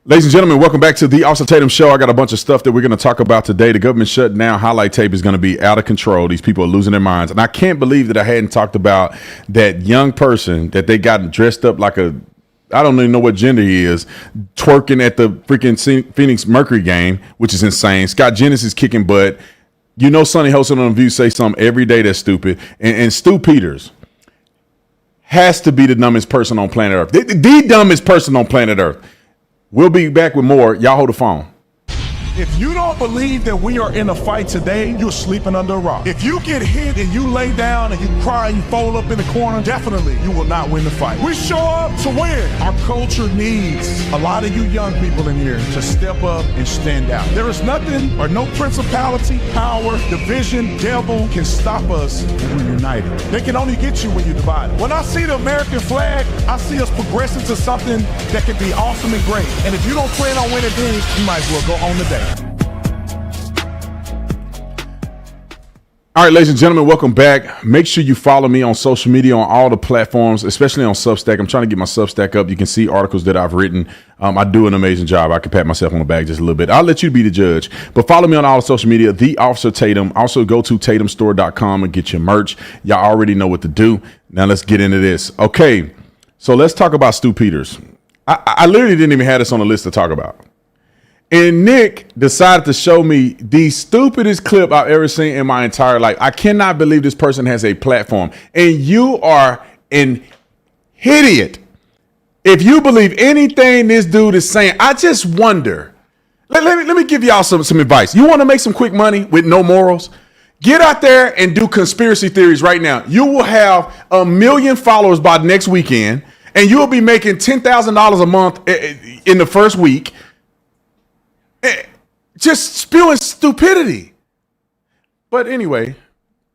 Ladies and gentlemen, welcome back to the Officer Tatum Show. I got a bunch of stuff that we're going to talk about today. The government shutdown highlight tape is going to be out of control. These people are losing their minds. And I can't believe that I hadn't talked about that young person that they got dressed up like a, I don't even know what gender he is, twerking at the freaking Phoenix Mercury game, which is insane. Scott Jennings is kicking butt. You know Sonny Holson on The View say something every day that's stupid. And Stu Peters has to be the dumbest person on planet Earth. The dumbest person on planet Earth. We'll be back with more. Y'all hold the phone. If you don't believe that we are in a fight today, you're sleeping under a rock. If you get hit and you lay down and you cry and you fold up in the corner, definitely you will not win the fight. We show up to win. Our culture needs a lot of you young people in here to step up and stand out. There is nothing or no principality, power, division, devil can stop us when we're united. They can only get you when you're divided. When I see the American flag, I see us progressing to something that can be awesome and great. And if you don't plan on winning then, you might as well go on the day. All right, ladies and gentlemen, welcome back. Make sure you follow me on social media on all the platforms, especially on Substack. I'm trying to get my Substack up. You can see articles that I've written. I do an amazing job. I can pat myself on the back just a little bit. I'll let you be the judge. But follow me on all the social media, The Officer Tatum. Also, go to tatumstore.com and get your merch. Y'all already know what to do. Now, let's get into this. Okay, so let's talk about Stu Peters. I literally didn't even have this on the list to talk about. And Nick decided to show me the stupidest clip I've ever seen in my entire life. I cannot believe this person has a platform. And you are an idiot if you believe anything this dude is saying. I just wonder. Let me give y'all some advice. You want to make some quick money with no morals? Get out there and do conspiracy theories right now. You will have 1 million followers by next weekend, and you'll be making $10,000 a month in the first week. Just spewing stupidity. But anyway,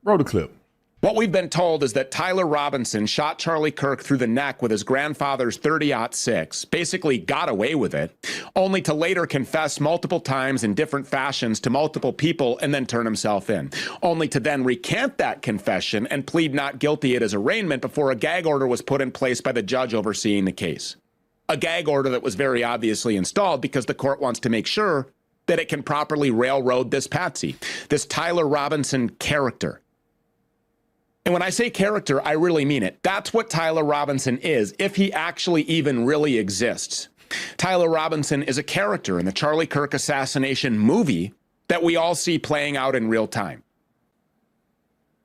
roll the clip. What we've been told is that Tyler Robinson shot Charlie Kirk through the neck with his grandfather's .30-06, basically got away with it, only to later confess multiple times in different fashions to multiple people and then turn himself in, only to then recant that confession and plead not guilty at his arraignment before a gag order was put in place by the judge overseeing the case. A gag order that was very obviously installed because the court wants to make sure that it can properly railroad this patsy, this Tyler Robinson character. And when I say character, I really mean it. That's what Tyler Robinson is, if he actually even really exists. Tyler Robinson is a character in the Charlie Kirk assassination movie that we all see playing out in real time.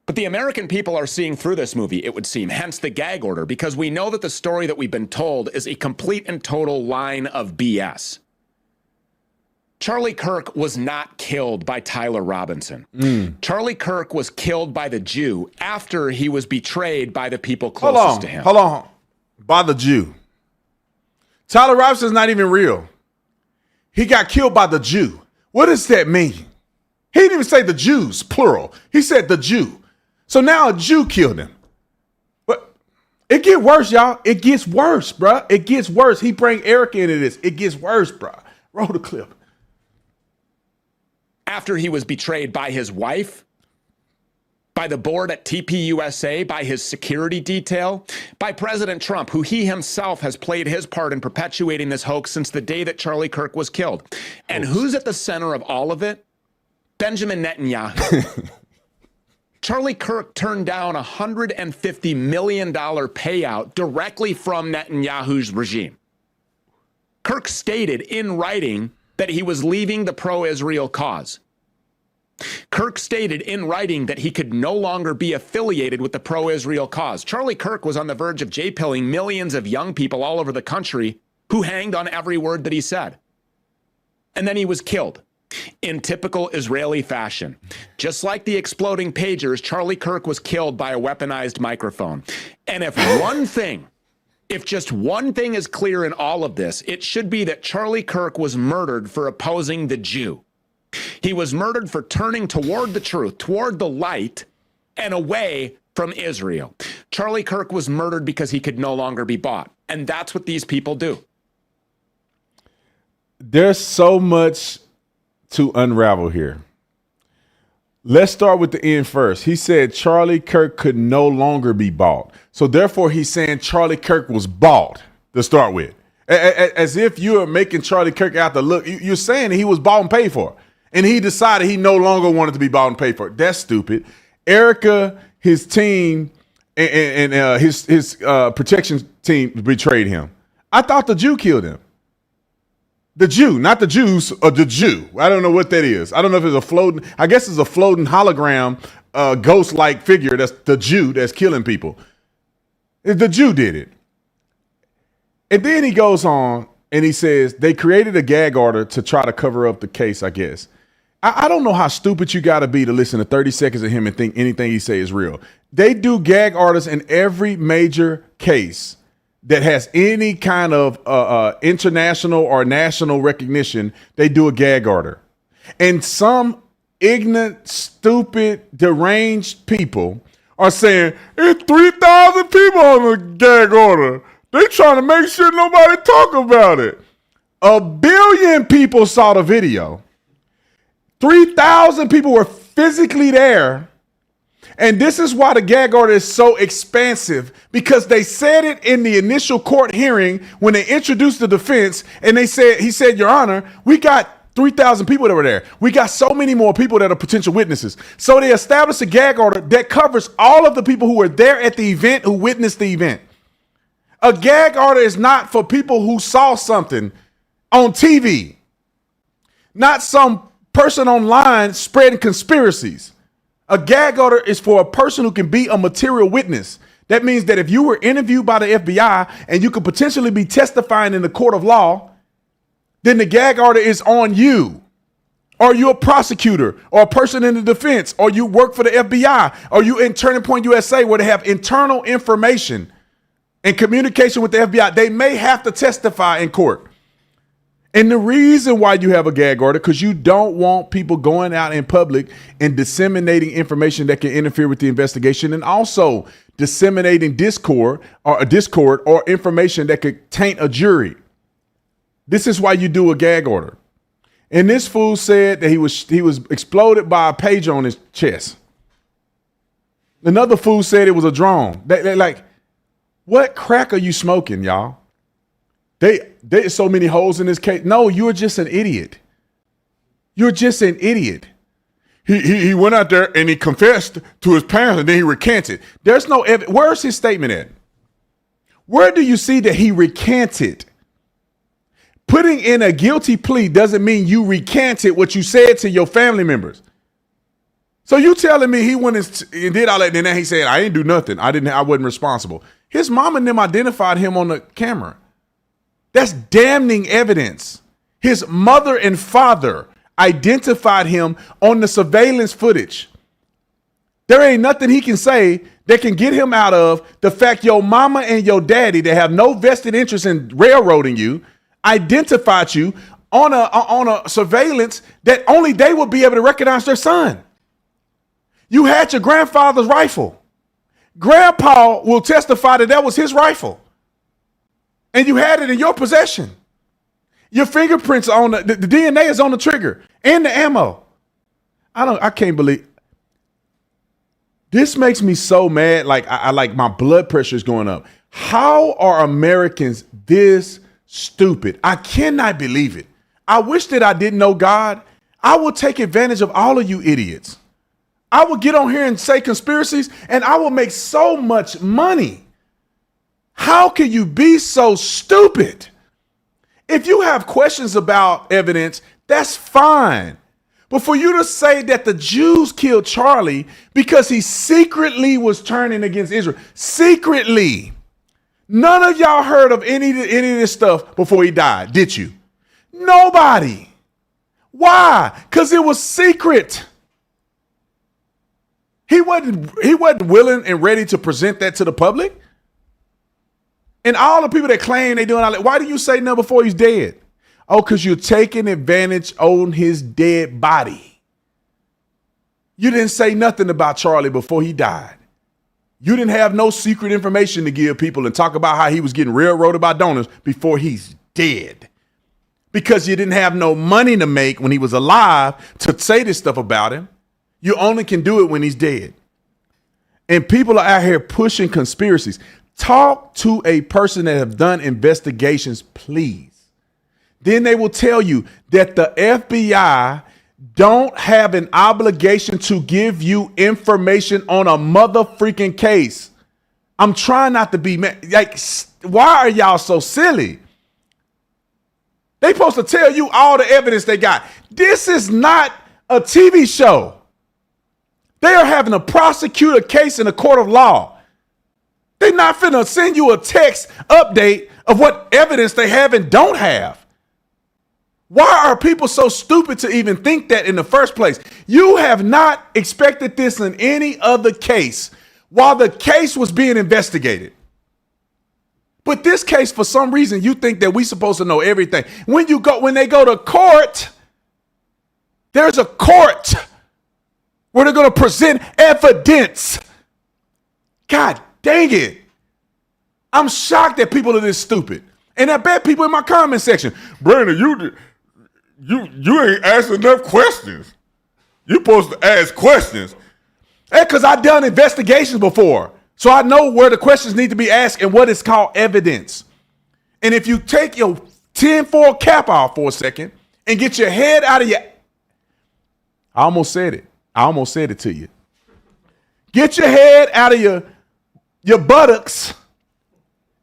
But the American people are seeing through this movie, it would seem, hence the gag order, because we know that the story that we've been told is a complete and total line of BS. Charlie Kirk was not killed by Tyler Robinson. Charlie Kirk was killed by the Jew after he was betrayed by the people closest to him. Hold on. By the Jew. Tyler Robinson's not even real. He got killed by the Jew. What does that mean? He didn't even say the Jews, plural. He said the Jew. So now a Jew killed him. But it gets worse, y'all. It gets worse, bruh. It gets worse. He bring Erica into this. It gets worse, bruh. Roll the clip. After he was betrayed by his wife, by the board at TPUSA, by his security detail, by President Trump, who he himself has played his part in perpetuating this hoax since the day that Charlie Kirk was killed. And who's at the center of all of it? Benjamin Netanyahu. Charlie Kirk turned down a $150 million payout directly from Netanyahu's regime. Kirk stated in writing that he was leaving the pro-Israel cause. Kirk stated in writing that he could no longer be affiliated with the pro-Israel cause. Charlie Kirk was on the verge of J-pilling millions of young people all over the country who hanged on every word that he said. And then he was killed in typical Israeli fashion. Just like the exploding pagers, Charlie Kirk was killed by a weaponized microphone. And if just one thing is clear in all of this, it should be that Charlie Kirk was murdered for opposing the Jew. He was murdered for turning toward the truth, toward the light, and away from Israel. Charlie Kirk was murdered because he could no longer be bought. And that's what these people do. There's so much to unravel here. Let's start with the end first. He said Charlie Kirk could no longer be bought. So therefore, he's saying Charlie Kirk was bought to start with. As if you're making Charlie Kirk out to look. You're saying he was bought and paid for. And he decided he no longer wanted to be bought and paid for. That's stupid. Erica, his team, and his protection team betrayed him. I thought the Jew killed him. The Jew, not the Jews, or the Jew. I don't know what that is. I don't know if it's a floating, I guess it's a floating hologram, ghost-like figure. That's the Jew that's killing people. The Jew did it. And then he goes on and he says they created a gag order to try to cover up the case, I guess. I don't know how stupid you got to be to listen to 30 seconds of him and think anything he say is real. They do gag orders in every major case that has any kind of international or national recognition. They do a gag order. And some ignorant, stupid, deranged people are saying, it's 3,000 people on the gag order. They trying to make sure nobody talk about it. 1 billion people saw the video. 3,000 people were physically there. And this is why the gag order is so expansive, because they said it in the initial court hearing when they introduced the defense. And he said, Your Honor, we got 3,000 people that were there. We got so many more people that are potential witnesses. So they established a gag order that covers all of the people who were there at the event, who witnessed the event. A gag order is not for people who saw something on TV, not some person online spreading conspiracies. A gag order is for a person who can be a material witness. That means that if you were interviewed by the FBI and you could potentially be testifying in the court of law, then the gag order is on you. Or you're a prosecutor or a person in the defense, or you work for the FBI, or you in Turning Point USA where they have internal information and communication with the FBI. They may have to testify in court. And the reason why you have a gag order, because you don't want people going out in public and disseminating information that can interfere with the investigation, and also disseminating discord or information that could taint a jury. This is why you do a gag order. And this fool said that he was exploded by a pager on his chest. Another fool said it was a drone. They like, what crack are you smoking, y'all? There's so many holes in this case. No, you're just an idiot. You're just an idiot. He went out there and he confessed to his parents and then he recanted. There's no evidence. Where's his statement at? Where do you see that he recanted? Putting in a guilty plea doesn't mean you recanted what you said to your family members. So you telling me he went and did all that, and then he said, I didn't do nothing. I wasn't responsible. His mom and them identified him on the camera. That's damning evidence. His mother and father identified him on the surveillance footage. There ain't nothing he can say that can get him out of the fact your mama and your daddy that have no vested interest in railroading you identified you on a surveillance that only they would be able to recognize their son. You had your grandfather's rifle. Grandpa will testify that was his rifle. And you had it in your possession. Your fingerprints on the DNA is on the trigger and the ammo. I can't believe. This makes me so mad. Like I like my blood pressure is going up. How are Americans this stupid? I cannot believe it. I wish that I didn't know God. I will take advantage of all of you idiots. I will get on here and say conspiracies and I will make so much money. How can you be so stupid? If you have questions about evidence, that's fine. But for you to say that the Jews killed Charlie because he secretly was turning against Israel, secretly, none of y'all heard of any of this stuff before he died, did you? Nobody. Why? Because it was secret. He wasn't willing and ready to present that to the public. And all the people that claim they doing all that, why do you say no before he's dead? Oh, because you're taking advantage on his dead body. You didn't say nothing about Charlie before he died. You didn't have no secret information to give people and talk about how he was getting railroaded by donors before he's dead. Because you didn't have no money to make when he was alive to say this stuff about him. You only can do it when he's dead. And people are out here pushing conspiracies. Talk to a person that have done investigations, please. Then they will tell you that the FBI don't have an obligation to give you information on a mother freaking case. I'm trying not to be like, why are y'all so silly? They supposed to tell you all the evidence they got. This is not a TV show. They are having to prosecute a case in a court of law. They're not finna send you a text update of what evidence they have and don't have. Why are people so stupid to even think that in the first place? You have not expected this in any other case while the case was being investigated. But this case, for some reason, you think that we supposed to know everything. When they go to court, there's a court where they're going to present evidence. God dang it. I'm shocked that people are this stupid. And I bet people in my comment section, Brandon, you ain't asking enough questions. You supposed to ask questions. Hey, because I've done investigations before. So I know where the questions need to be asked and what is called evidence. And if you take your tinfoil cap off for a second and get your head out of your... I almost said it to you. Get your head out of your buttocks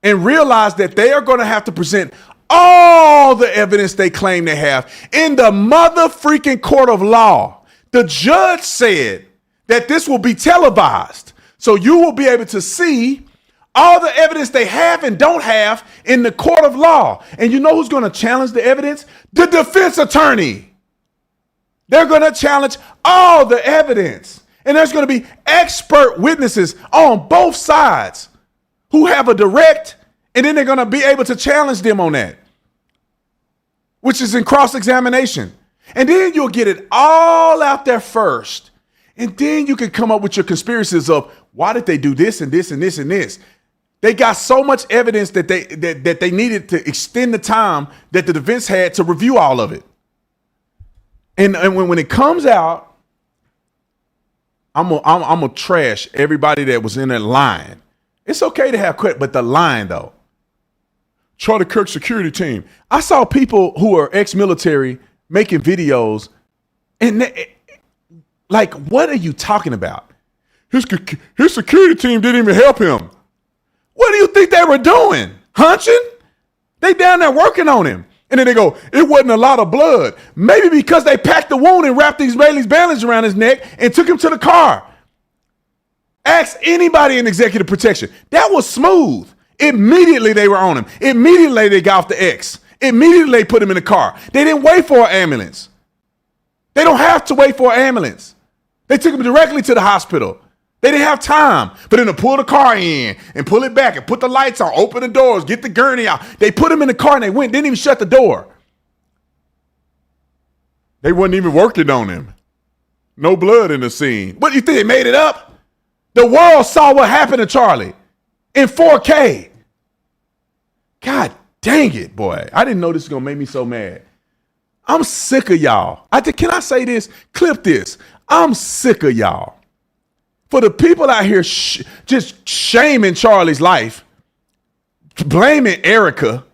and realize that they are going to have to present all the evidence they claim they have in the mother freaking court of law. The judge said that this will be televised. So you will be able to see all the evidence they have and don't have in the court of law. And you know who's going to challenge the evidence? The defense attorney. They're going to challenge all the evidence. And there's going to be expert witnesses on both sides who have a direct, and then they're going to be able to challenge them on that, which is in cross-examination. And then you'll get it all out there first. And then you can come up with your conspiracies of why did they do this and this and this and this. They got so much evidence that they needed to extend the time that the defense had to review all of it. And when it comes out, I'm gonna trash everybody that was in that line. It's okay to have quit, but the line though. Charlie Kirk security team. I saw people who are ex-military making videos, and like, what are you talking about? His security team didn't even help him. What do you think they were doing? Hunching? They down there working on him. And then they go, it wasn't a lot of blood. Maybe because they packed the wound and wrapped these Bailey's bandages around his neck and took him to the car. Ask anybody in executive protection. That was smooth. Immediately they were on him. Immediately they got off the X. Immediately they put him in the car. They didn't wait for an ambulance. They don't have to wait for an ambulance. They took him directly to the hospital. They didn't have time for them to pull the car in and pull it back and put the lights on, open the doors, get the gurney out. They put him in the car and they went, didn't even shut the door. They wasn't even working on him. No blood in the scene. What do you think? They made it up? The world saw what happened to Charlie in 4K. God dang it, boy. I didn't know this was going to make me so mad. I'm sick of y'all. Can I say this? Clip this. I'm sick of y'all. For the people out here just shaming Charlie's life, blaming Erica,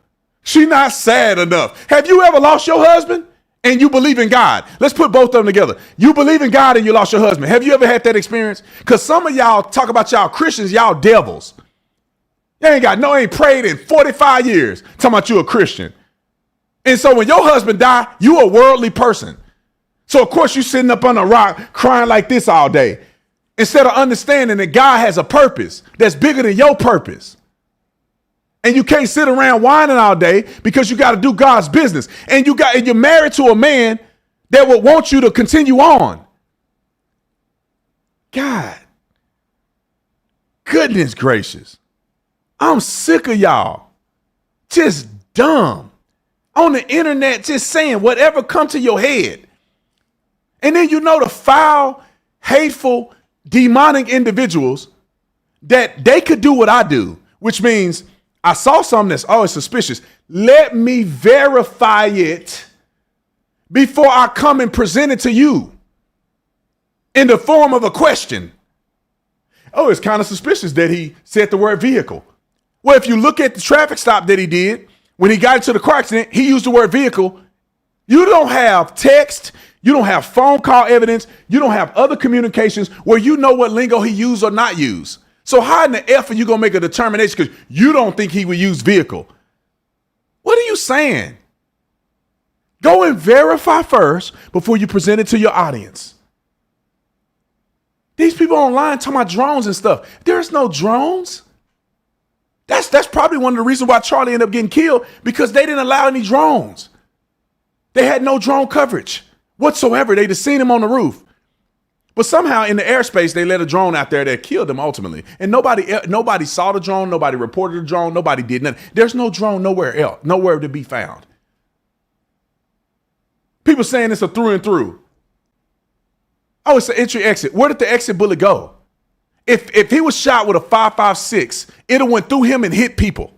she not sad enough. Have you ever lost your husband and you believe in God? Let's put both of them together. You believe in God and you lost your husband. Have you ever had that experience? Because some of y'all talk about y'all Christians, y'all devils. You ain't prayed in 45 years talking about you a Christian. And so when your husband die, you a worldly person. So of course you sitting up on a rock crying like this all day, instead of understanding that God has a purpose that's bigger than your purpose. And you can't sit around whining all day because you got to do God's business. And you're married to a man that will want you to continue on. God, goodness gracious. I'm sick of y'all. Just dumb. On the internet, just saying whatever come to your head. And then the foul, hateful, demonic individuals that they could do what I do, which means I saw something that's always suspicious. Let me verify it before I come and present it to you in the form of a question. Oh, it's kind of suspicious that he said the word vehicle. Well, if you look at the traffic stop that he did, when he got into the car accident, he used the word vehicle. You don't have text. You don't have phone call evidence. You don't have other communications where you know what lingo he used or not used. So how in the F are you going to make a determination because you don't think he would use vehicle? What are you saying? Go and verify first before you present it to your audience. These people online talking about drones and stuff. There's no drones. That's probably one of the reasons why Charlie ended up getting killed, because they didn't allow any drones. They had no drone coverage whatsoever. They just seen him on the roof. But somehow in the airspace, they let a drone out there that killed him ultimately. And nobody saw the drone. Nobody reported the drone. Nobody did nothing. There's no drone nowhere else, nowhere to be found. People saying it's a through and through. Oh, it's an entry exit. Where did the exit bullet go? If he was shot with a 5.56, it have went through him and hit people.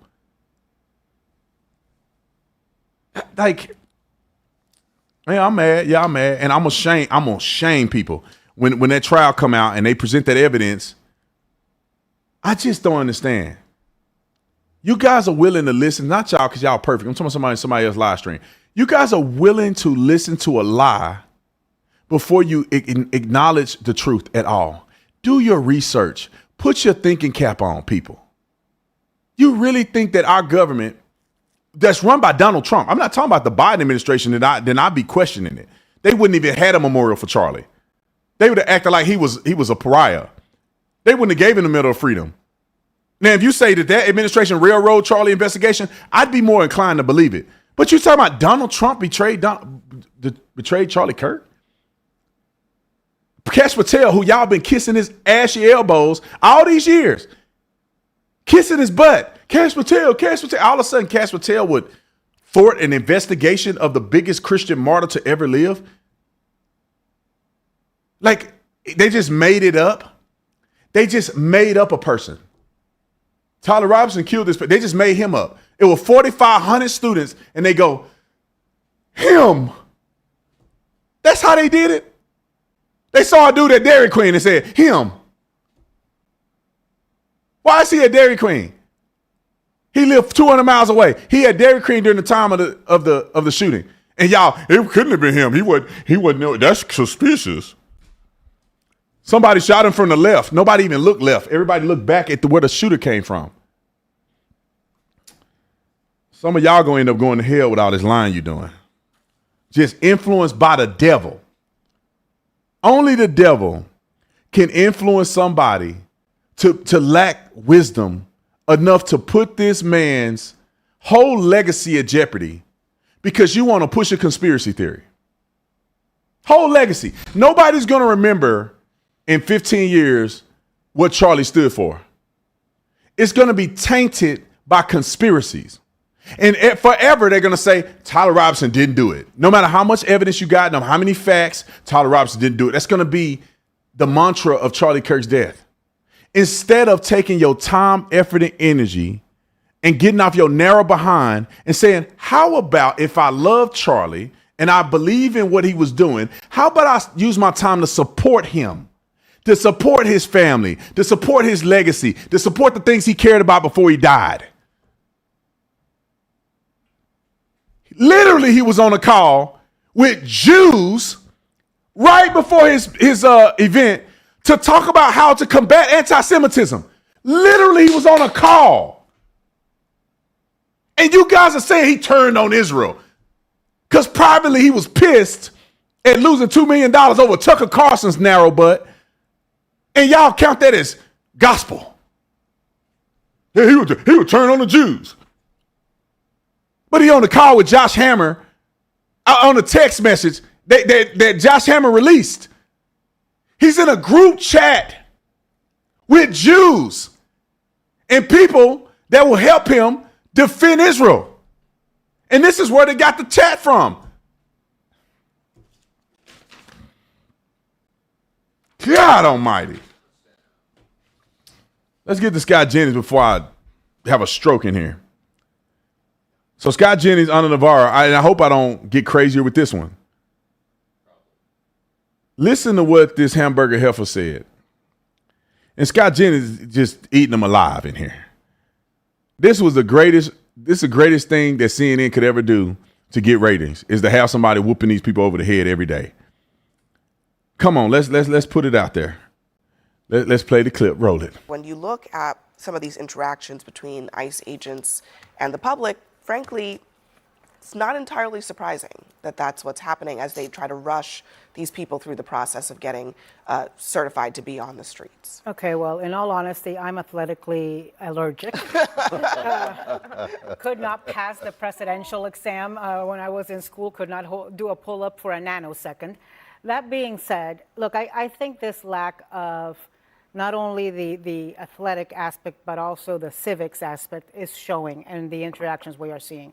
Like, yeah, I'm mad. Yeah, I'm mad. And I'm gonna shame people. When that trial come out and they present that evidence, I just don't understand. You guys are willing to listen, not y'all because y'all perfect. I'm talking about somebody else's live stream. You guys are willing to listen to a lie before you acknowledge the truth at all. Do your research. Put your thinking cap on, people. You really think that our government that's run by Donald Trump, I'm not talking about the Biden administration, then I'd be questioning it. They wouldn't even had a memorial for Charlie. They would have acted like he was a pariah. They wouldn't have gave him the Medal of Freedom. Now, if you say that administration railroad Charlie investigation, I'd be more inclined to believe it. But you talking about Donald Trump betrayed Charlie Kirk? Cash Patel, who y'all been kissing his ashy elbows all these years, kissing his butt. Cash Patel. All of a sudden, Cash Patel would thwart an investigation of the biggest Christian martyr to ever live. Like, they just made it up. They just made up a person. Tyler Robinson killed this, but they just made him up. It was 4,500 students, and they go, him. That's how they did it. They saw a dude at Dairy Queen and said, him. Why is he at Dairy Queen? He lived 200 miles away. He had Dairy Queen during the time of the shooting. And y'all, it couldn't have been him. He wouldn't know. That's suspicious. Somebody shot him from the left. Nobody even looked left. Everybody looked back at where the shooter came from. Some of y'all gonna end up going to hell with all this lying you're doing. Just influenced by the devil. Only the devil can influence somebody to lack wisdom enough to put this man's whole legacy at jeopardy because you want to push a conspiracy theory. Whole legacy. Nobody's going to remember in 15 years what Charlie stood for. It's going to be tainted by conspiracies. And forever, they're going to say, Tyler Robinson didn't do it. No matter how much evidence you got, no matter how many facts, Tyler Robinson didn't do it. That's going to be the mantra of Charlie Kirk's death. Instead of taking your time, effort, and energy and getting off your narrow behind and saying, how about if I love Charlie and I believe in what he was doing, how about I use my time to support him, to support his family, to support his legacy, to support the things he cared about before he died? Literally, he was on a call with Jews right before his event to talk about how to combat anti-Semitism. Literally, he was on a call. And you guys are saying he turned on Israel because privately he was pissed at losing $2 million over Tucker Carlson's narrow butt. And y'all count that as gospel. Yeah, he would turn on the Jews. But he on the call with Josh Hammer on a text message that Josh Hammer released. He's in a group chat with Jews and people that will help him defend Israel. And this is where they got the chat from. God almighty. Let's get to Scott Jennings before I have a stroke in here. So Scott Jennings, Ana Navarro, and I hope I don't get crazier with this one. Listen to what this hamburger heifer said. And Scott Jennings just eating them alive in here. This is the greatest thing that CNN could ever do to get ratings, is to have somebody whooping these people over the head every day. Come on, let's put it out there. Let's play the clip. Roll it. When you look at some of these interactions between ICE agents and the public, frankly, it's not entirely surprising that that's what's happening as they try to rush these people through the process of getting certified to be on the streets. Okay, well, in all honesty, I'm athletically allergic. Could not pass the presidential exam when I was in school, could not do a pull-up for a nanosecond. That being said, look, I think this lack of not only the athletic aspect, but also the civics aspect is showing in the interactions we are seeing.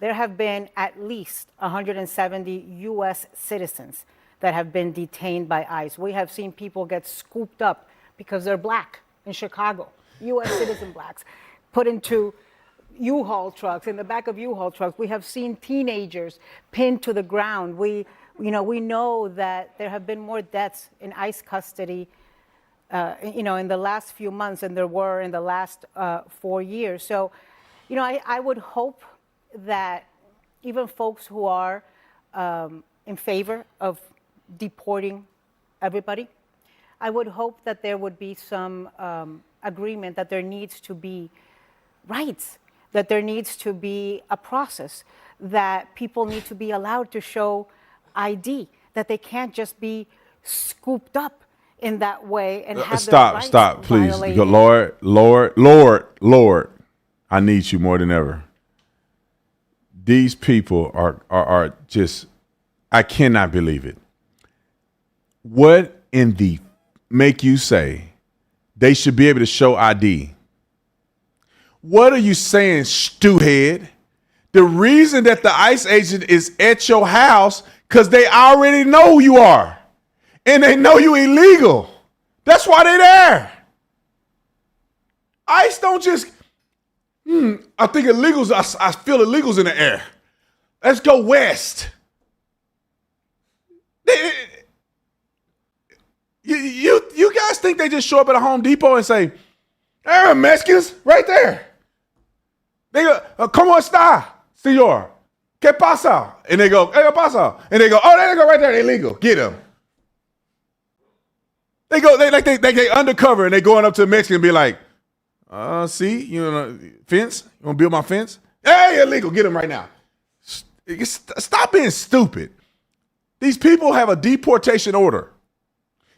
There have been at least 170 U.S. citizens that have been detained by ICE. We have seen people get scooped up because they're black in Chicago, U.S. citizen blacks, put into U-Haul trucks, in the back of U-Haul trucks. We have seen teenagers pinned to the ground. We know that there have been more deaths in ICE custody in the last few months than there were in the last 4 years. So, I would hope that even folks who are in favor of deporting everybody, I would hope that there would be some agreement that there needs to be rights, that there needs to be a process, that people need to be allowed to show ID, that they can't just be scooped up in that way and have their rights please. violated. Lord, I need you more than ever. These people are just, I cannot believe it. What in the make you say they should be able to show ID? What are you saying, stewhead? The reason that the ICE agent is at your house, because they already know who you are. And they know you illegal. That's why they're there. ICE don't just, I think illegals, I feel illegals in the air. Let's go west. You guys think they just show up at a Home Depot and say, there are Mexicans right there. They go, ¿Cómo está, señor? ¿Qué pasa? And they go, ¿Qué pasa? And they go, oh, there they go right there. They're illegal. Get them. They get undercover and they going up to the Mexican and be like, see, fence? You want to build my fence? Hey, illegal. Get them right now. Stop being stupid. These people have a deportation order.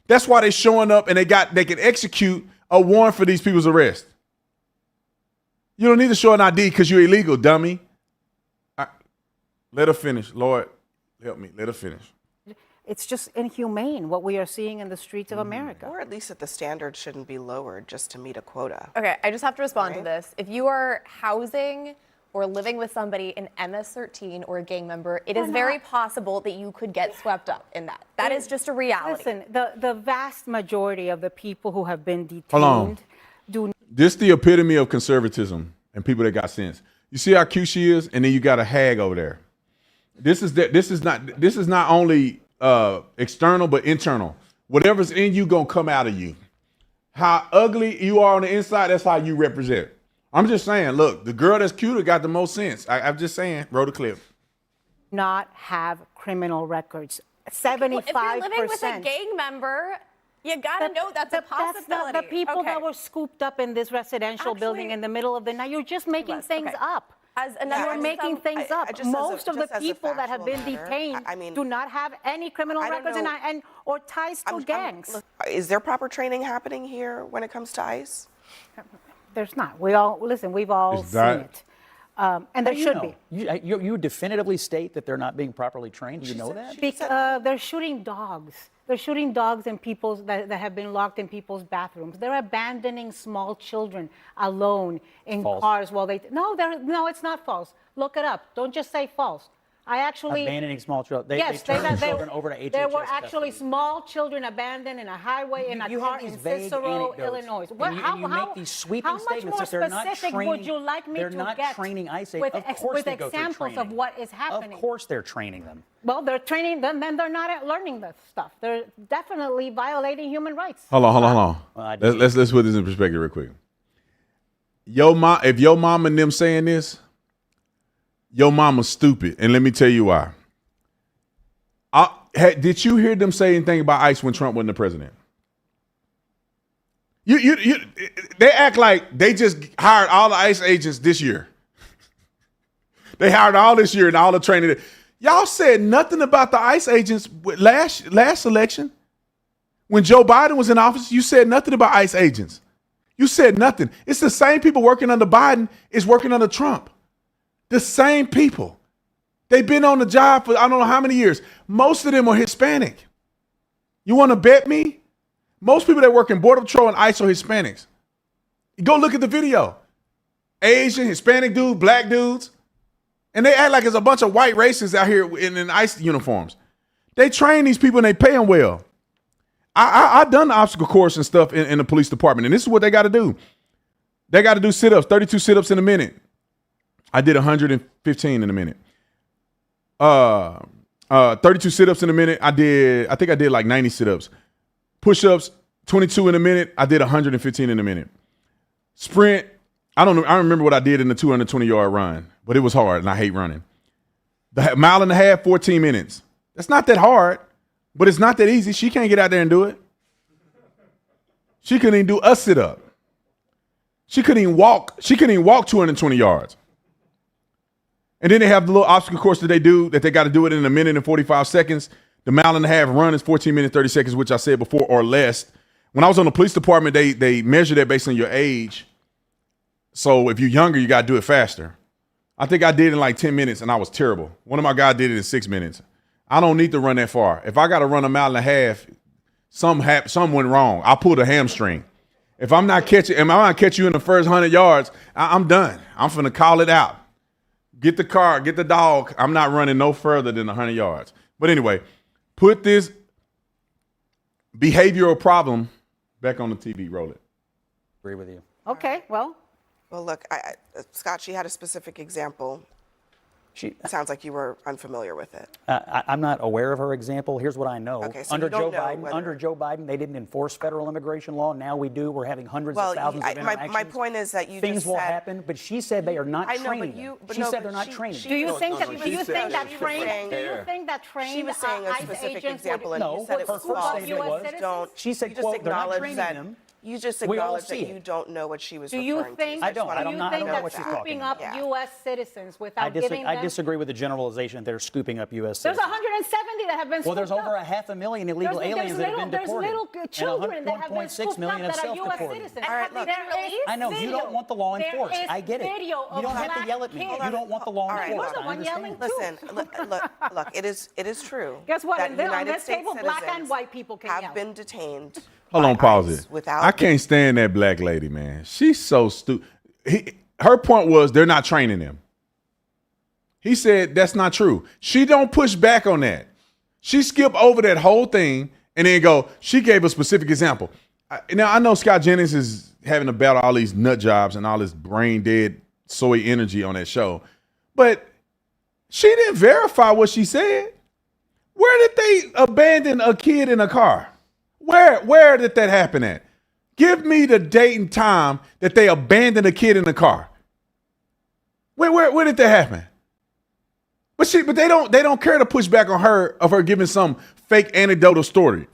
That's why they're showing up and they can execute a warrant for these people's arrest. You don't need to show an ID because you're illegal, dummy. Let her finish. Lord, help me. Let her finish. It's just inhumane what we are seeing in the streets of America. Or at least that the standards shouldn't be lowered just to meet a quota. Okay, I just have to respond to this. If you are housing or living with somebody in MS-13 or a gang member, it is very possible that you could get swept up in that. That is just a reality. Listen, the vast majority of the people who have been detained Hold on. do. This the epitome of conservatism and people that got sense. You see how cute she is, and then you got a hag over there. This is not only external but internal. Whatever's in you gonna come out of you. How ugly you are on the inside, that's how you represent. I'm just saying, look, the girl that's cuter got the most sense. I'm just saying, roll the clip. Not have criminal records. 75%. Well, if you're living with a gang member, you gotta know that's a possibility. The people that were scooped up in this residential building in the middle of the night, you're just making things up. You're making things up. Most of the people that have been detained do not have any criminal records or ties to gangs. Is there proper training happening here when it comes to ICE? There's not. We've all seen it. And there should be. You definitively state that they're not being properly trained. Do you know that? They're shooting dogs. They're shooting dogs in people's that have been locked in people's bathrooms. They're abandoning small children alone in cars while they. No, it's not false. Look it up. Don't just say false. Abandoning small children. Yes, they turned children over to HHS. There were actually small children abandoned in a highway in a car in Cicero, Illinois. You make these sweeping statements that they're not training. Would you like me they're to not get training ICE. with Examples of what is happening? Of course they're training them. Well, they're training them, then they're not learning the stuff. They're definitely violating human rights. Hold on. Let's put this in perspective real quick. if your mom and them saying this, your mama's stupid. And let me tell you why. Did you hear them say anything about ICE when Trump wasn't the president? They act like they just hired all the ICE agents this year. They hired all this year and all the training. Y'all said nothing about the ICE agents last election. When Joe Biden was in office, you said nothing about ICE agents. You said nothing. It's the same people working under Biden is working under Trump. The same people. They've been on the job for I don't know how many years. Most of them are Hispanic. You want to bet me? Most people that work in Border Patrol and ICE are Hispanics. Go look at the video. Asian, Hispanic dudes, black dudes. And they act like it's a bunch of white racists out here in ICE uniforms. They train these people and they pay them well. I've done the obstacle course and stuff in the police department, and this is what they got to do. They got to do sit-ups, 32 sit-ups in a minute. I did 115 in a minute. 32 sit-ups in a minute. I think I did like 90 sit-ups. Push-ups, 22 in a minute. I did 115 in a minute. Sprint, I don't know. I remember what I did in the 220-yard run, but it was hard, and I hate running. The mile and a half, 14 minutes. That's not that hard. But it's not that easy. She can't get out there and do it. She couldn't even do a sit-up. She couldn't even walk. She couldn't even walk 220 yards. And then they have the little obstacle course that they do that they got to do it in a minute and 45 seconds. The mile and a half run is 14 minutes, 30 seconds, which I said before, or less. When I was on the police department, they measure that based on your age. So if you're younger, you got to do it faster. I think I did it in like 10 minutes, and I was terrible. One of my guys did it in 6 minutes. I don't need to run that far. If I got to run a mile and a half, something went wrong. I pulled a hamstring. If I'm not catching you in the first 100 yards, I'm done. I'm finna call it out. Get the car, get the dog. I'm not running no further than 100 yards. But anyway, put this behavioral problem back on the TV. Roll it. Agree with you. Okay, well, look, Scott, she had a specific example. It sounds like you were unfamiliar with it. I'm not aware of her example. Here's what I know. Okay, so under you don't Joe Biden, they didn't enforce federal immigration law. Now we do. We're having hundreds of thousands of interactions. My point is that you things just will said, happen, but she said they are not training them. She said they're not training. do you think that she was saying a specific example, and you said it was her first false. statement was, she said, You just quote, they're not acknowledged training that. them. You just We all acknowledged that see you it. don't know what she was Do referring you think? to. I don't. I don't know that what she's talking scooping up about. U.S. citizens without giving them? I disagree with the generalization that they're scooping up U.S. There's citizens. 170 that have been. Well, there's scooped over up. 500,000 illegal aliens that have been deported. There's little children that have been 1.6 scooped up million have that are U.S. self-deported. citizens. All right, look. I know you don't want the law enforced. I get it. You don't have to yell at me. You don't want the law enforced. You're the one yelling too. Listen, look. It is true. Guess what? That On United this States table, black and citizens white people can have yell. been detained. Hold on, pause it. Without I can't stand that black lady, man. She's so stupid. Her point was they're not training them. He said that's not true. She don't push back on that. She skipped over that whole thing and then go, she gave a specific example. Now, I know Scott Jennings is having to battle all these nut jobs and all this brain dead soy energy on that show. But she didn't verify what she said. Where did they abandon a kid in a car? Where did that happen at? Give me the date and time that they abandoned a kid in the car. Where did that happen? But they don't care to push back on her of her giving some fake anecdotal story.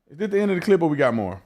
Is this the end of the clip or we got more?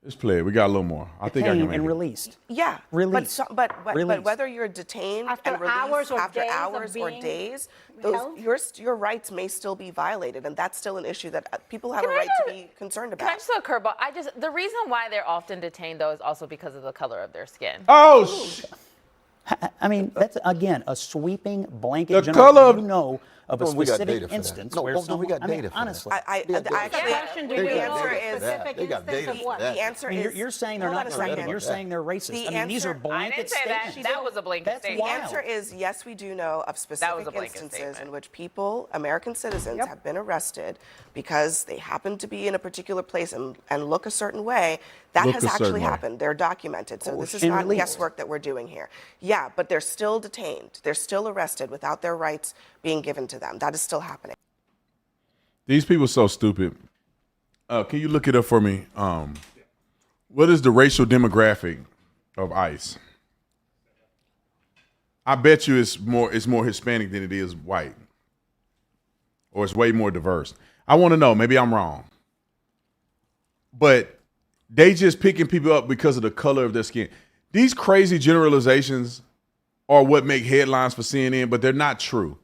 Let's play it. We got a little more. I think I can make and it. released. Yeah, Released. But Released. whether you're detained After and released hours or after days of hours or being days, held? your rights may still be violated, and that's still an issue that people have a right to be concerned Can I about. just throw a curveball? The reason why they're often detained though is also because of the color of their skin. I mean, that's, again, a sweeping blanket The general. color of- You know of a We got specific data for that. instance No, where no, someone, we got I mean, data for that. honestly. Question, do The we know answer a is- specific They got instance data of for what? that. The answer I mean, is you're saying they're hold not on a good, second. you're saying they're racist. The I mean, these are answer- I blanket didn't say that. statements. That was a blanket That's statement. The wild. answer is yes, we do know of specific a blanket instances statement. in which people, American citizens, have been arrested because they happen to be in a particular place and look a certain way. That Look has a certain actually way. happened. They're documented. So this is And not released. guesswork that we're doing here. Yeah, but they're still detained. They're still arrested without their rights being given to them. That is still happening. These people so stupid. Can you look it up for me? What is the racial demographic of ICE? I bet you it's more Hispanic than it is white. Or it's way more diverse. I want to know, maybe I'm wrong. But they just picking people up because of the color of their skin. These crazy generalizations are what make headlines for CNN, but they're not true.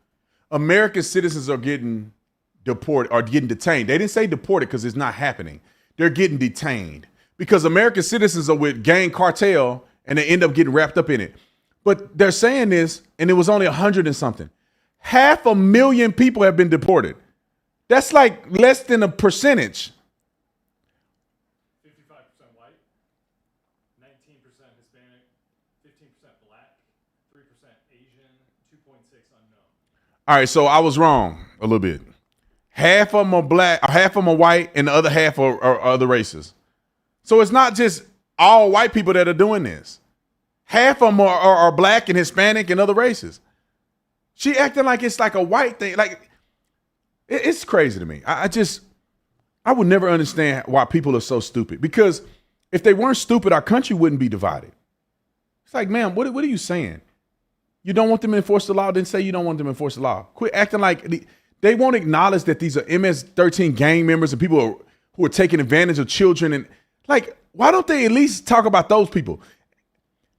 American citizens are getting deported or getting detained. They didn't say deported because it's not happening. They're getting detained because American citizens are with gang cartel and they end up getting wrapped up in it. But they're saying this, and it was only 100 and something. 500,000 people have been deported. That's like less than a percentage. 55% white, 19% Hispanic, 15% black, 3% Asian, 2.6 unknown. All right, so I was wrong a little bit. Half of them are black, half of them are white, and the other half are other races. So it's not just all white people that are doing this. Half of them are black and Hispanic and other races. She acting like it's like a white thing. Like, it's crazy to me. I would never understand why people are so stupid. Because if they weren't stupid, our country wouldn't be divided. It's like, man, what are you saying? You don't want them to enforce the law? Then say you don't want them to enforce the law. Quit acting like they won't acknowledge that these are MS-13 gang members and people who are taking advantage of children. And like, why don't they at least talk about those people?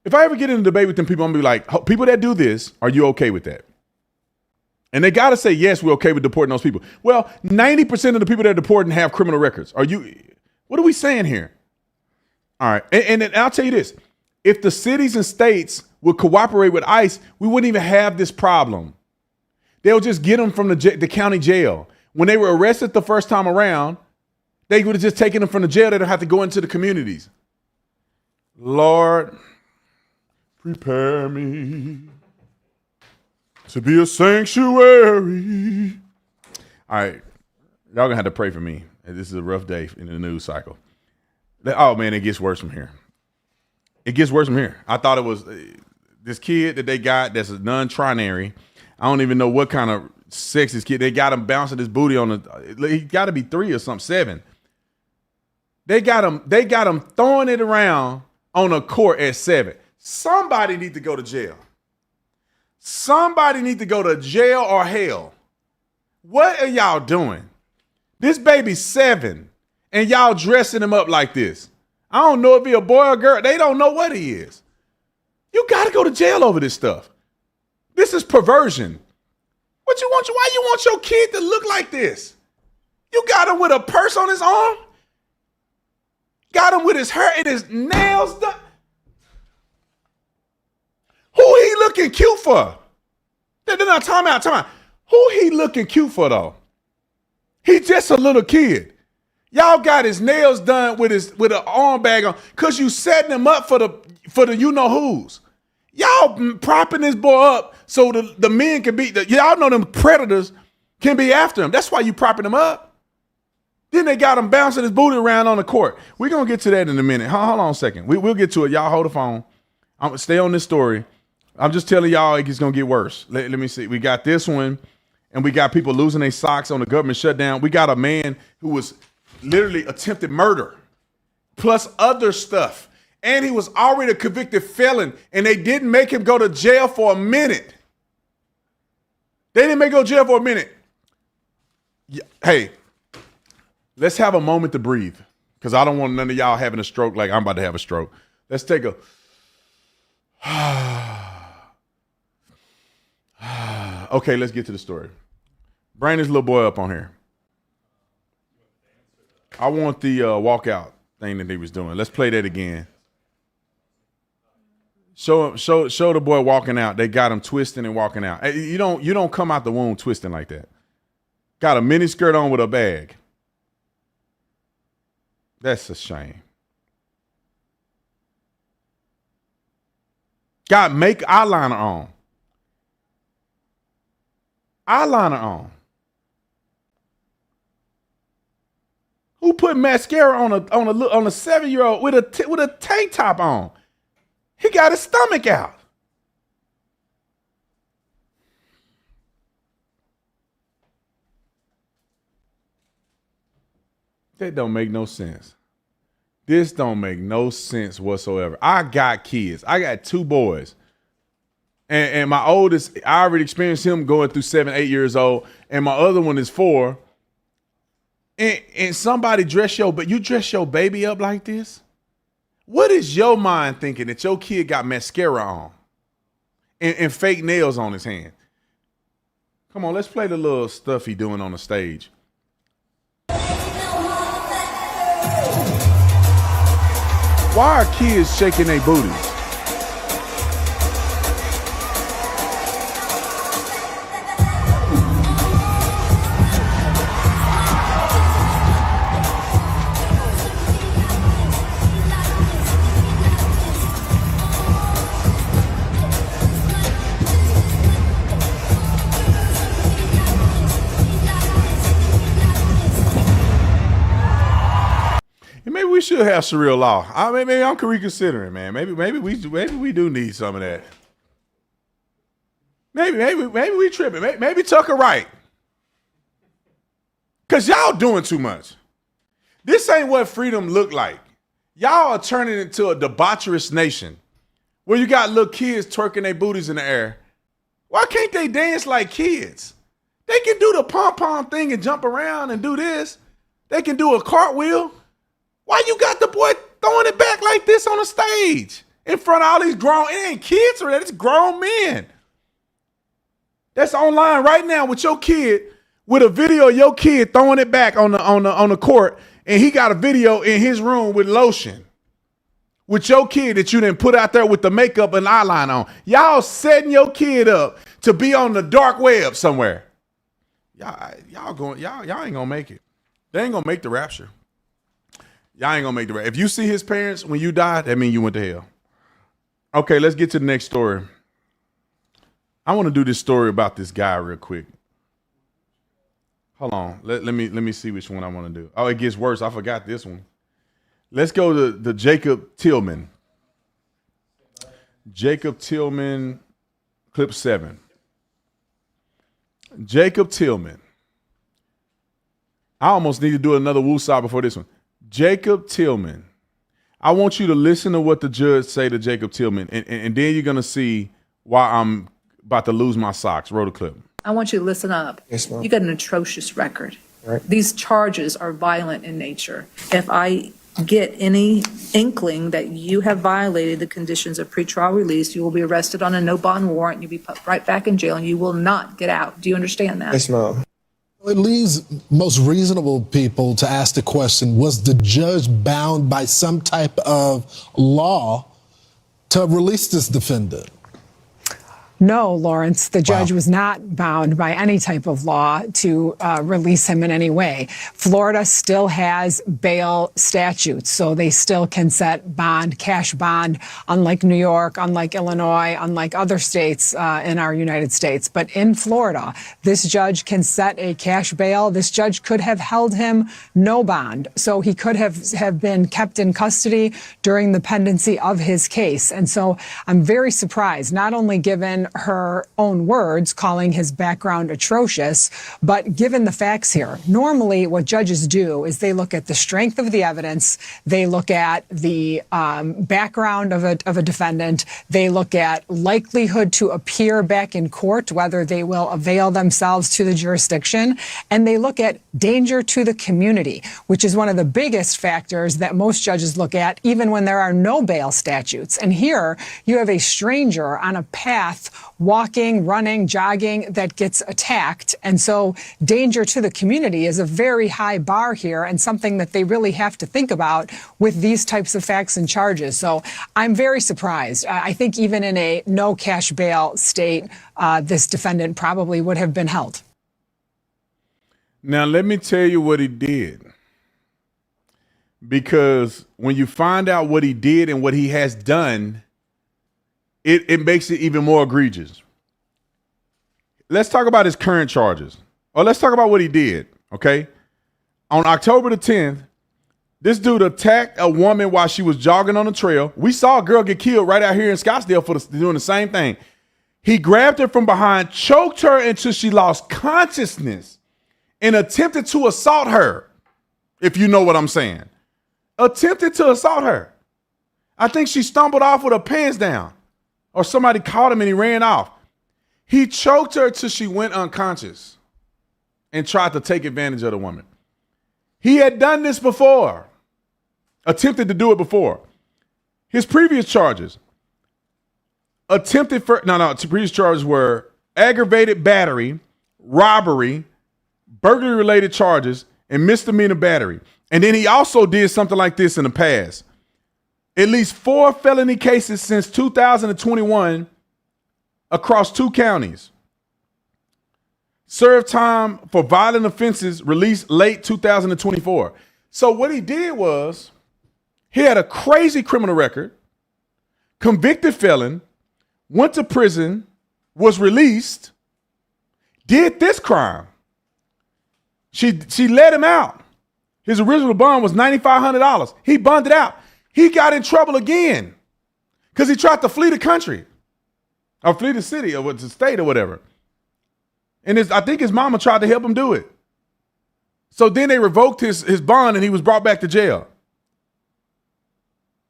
If I ever get in a debate with them people, I'm going to be like, people that do this, are you okay with that? And they got to say, yes, we're okay with deporting those people. Well, 90% of the people that are deporting have criminal records. What are we saying here? All right. And I'll tell you this. If the cities and states would cooperate with ICE, we wouldn't even have this problem. They'll just get them from the county jail. When they were arrested the first time around, they would have just taken them from the jail. They don't have to go into the communities. Lord, prepare me to be a sanctuary. All right. Y'all gonna have to pray for me. This is a rough day in the news cycle. Oh, man, it gets worse from here. It gets worse from here. I thought it was this kid that they got that's a non-trinary. I don't even know what kind of sex this kid. They got him bouncing his booty on he got to be 3 or something, 7. They got him throwing it around on a court at 7. Somebody need to go to jail. Somebody need to go to jail or hell. What are y'all doing? This baby's 7, and y'all dressing him up like this. I don't know if he a boy or girl. They don't know what he is. You got to go to jail over this stuff. This is perversion. Why you want your kid to look like this? You got him with a purse on his arm? Got him with his hair and his nails done? Who he looking cute for? No, time out. Who he looking cute for, though? He just a little kid. Y'all got his nails done with an arm bag on because you setting him up for the you-know-whos. Y'all propping this boy up so the men can be, y'all know them predators can be after him. That's why you propping him up. Then they got him bouncing his booty around on the court. We're going to get to that in a minute. Hold on a second. We'll get to it. Y'all hold the phone. I'm going to stay on this story. I'm just telling y'all it's going to get worse. Let me see. We got this one, and we got people losing their socks on the government shutdown. We got a man who was literally attempted murder, plus other stuff. And he was already a convicted felon, and they didn't make him go to jail for a minute. They didn't make him go to jail for a minute. Hey, let's have a moment to breathe, because I don't want none of y'all having a stroke like I'm about to have a stroke. Let's take a... Okay, let's get to the story. Bring this little boy up on here. I want the walkout thing that he was doing. Let's play that again. Show the boy walking out. They got him twisting and walking out. You don't come out the womb twisting like that. Got a mini skirt on with a bag. That's a shame. Got make eyeliner on. Eyeliner on. Who put mascara on a 7-year-old with a tank top on? He got his stomach out. That don't make no sense. This don't make no sense whatsoever. I got kids. I got 2 boys. And my oldest, I already experienced him going through 7, 8 years old. And my other one is 4. And somebody dress your baby up like this? What is your mind thinking that your kid got mascara on and fake nails on his hand? Come on, let's play the little stuff he doing on the stage. Why are kids shaking their booties? Maybe we should have Sharia law. Maybe I'm reconsidering, man. Maybe we do need some of that. Maybe we tripping. Maybe Tucker right. Cause y'all doing too much. This ain't what freedom look like. Y'all are turning into a debaucherous nation where you got little kids twerking their booties in the air. Why can't they dance like kids? They can do the pom-pom thing and jump around and do this. They can do a cartwheel. Why you got the boy throwing it back like this on the stage in front of all these it ain't kids or that, it's grown men. That's online right now with your kid, with a video of your kid throwing it back on the court, and he got a video in his room with lotion. With your kid that you didn't put out there with the makeup and eyeliner on. Y'all setting your kid up to be on the dark web somewhere. Y'all ain't gonna make it. They ain't gonna make the rapture. Y'all ain't gonna make the rapture. If you see his parents when you die, that means you went to hell. Okay, let's get to the next story. I want to do this story about this guy real quick. Hold on. Let me see which one I want to do. Oh, it gets worse. I forgot this one. Let's go to the Jacob Tillman. Jacob Tillman, clip 7. Jacob Tillman. I almost need to do another woosah before this one. Jacob Tillman. I want you to listen to what the judge say to Jacob Tillman, and then you're going to see why I'm about to lose my socks. Roll the clip. I want you to listen up. Yes, ma'am. You got an atrocious record. Right. These charges are violent in nature. If I get any inkling that you have violated the conditions of pretrial release, you will be arrested on a no bond warrant. You'll be put right back in jail and you will not get out. Do you understand that? Yes, ma'am. It leaves most reasonable people to ask the question, was the judge bound by some type of law to release this defendant? No, Lawrence, the judge was not bound by any type of law to release him in any way. Florida still has bail statutes, so they still can set bond, cash bond, unlike New York, unlike Illinois, unlike other states in our United States. But in Florida, this judge can set a cash bail. This judge could have held him no bond, so he could have been kept in custody during the pendency of his case. And so I'm very surprised, not only given her own words, calling his background atrocious, but given the facts here. Normally, what judges do is they look at the strength of the evidence, they look at the background of a defendant, they look at likelihood to appear back in court, whether they will avail themselves to the jurisdiction, and they look at danger to the community, which is one of the biggest factors that most judges look at, even when there are no bail statutes. And here, you have a stranger on a path walking, running, jogging that gets attacked. And so danger to the community is a very high bar here and something that they really have to think about with these types of facts and charges. So I'm very surprised. I think even in a no cash bail state, this defendant probably would have been held. Now, let me tell you what he did. Because when you find out what he did and what he has done, it makes it even more egregious. Let's talk about his current charges. Or let's talk about what he did, okay? On October the 10th, this dude attacked a woman while she was jogging on the trail. We saw a girl get killed right out here in Scottsdale for doing the same thing. He grabbed her from behind, choked her until she lost consciousness, and attempted to assault her, if you know what I'm saying. attempted to assault her. I think she stumbled off with her pants down, or somebody caught him and he ran off. He choked her till she went unconscious and tried to take advantage of the woman. He had done this before, attempted to do it before. His previous charges, previous charges were aggravated battery, robbery, burglary-related charges, and misdemeanor battery. And then he also did something like this in the past. At least 4 felony cases since 2021 across 2 counties. Served time for violent offenses, released late 2024. So what he did was, he had a crazy criminal record, convicted felon, went to prison, was released, did this crime. She let him out. His original bond was $9,500. He bonded out. He got in trouble again because he tried to flee the country or flee the city or the state or whatever. And I think his mama tried to help him do it. So then they revoked his bond and he was brought back to jail.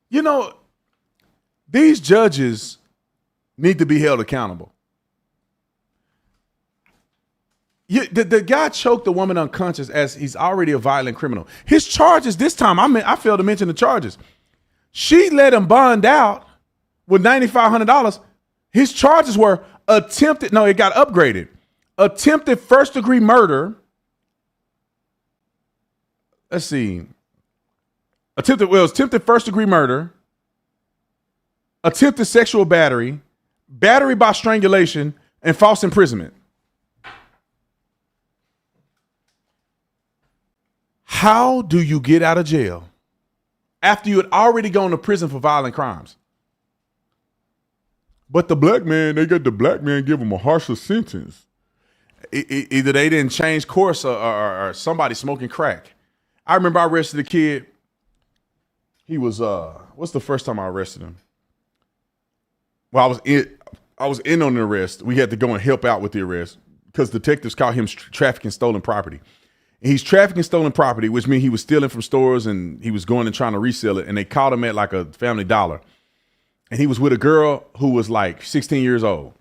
You know, these judges need to be held accountable. The guy choked the woman unconscious as he's already a violent criminal. His charges this time, I failed to mention the charges. She let him bond out with $9,500. His charges were it got upgraded. Attempted first-degree murder. Let's see. Attempted first-degree murder. Attempted sexual battery. Battery by strangulation. And false imprisonment. How do you get out of jail after you had already gone to prison for violent crimes? But they got the black man give him a harsher sentence. Either they didn't change course or somebody smoking crack. I remember I arrested a kid. He was, what's the first time I arrested him? Well, I was in on the arrest. We had to go and help out with the arrest because detectives caught him trafficking stolen property. And he's trafficking stolen property, which means he was stealing from stores and he was going and trying to resell it. And they caught him at like a Family Dollar. And he was with a girl who was like 16 years old.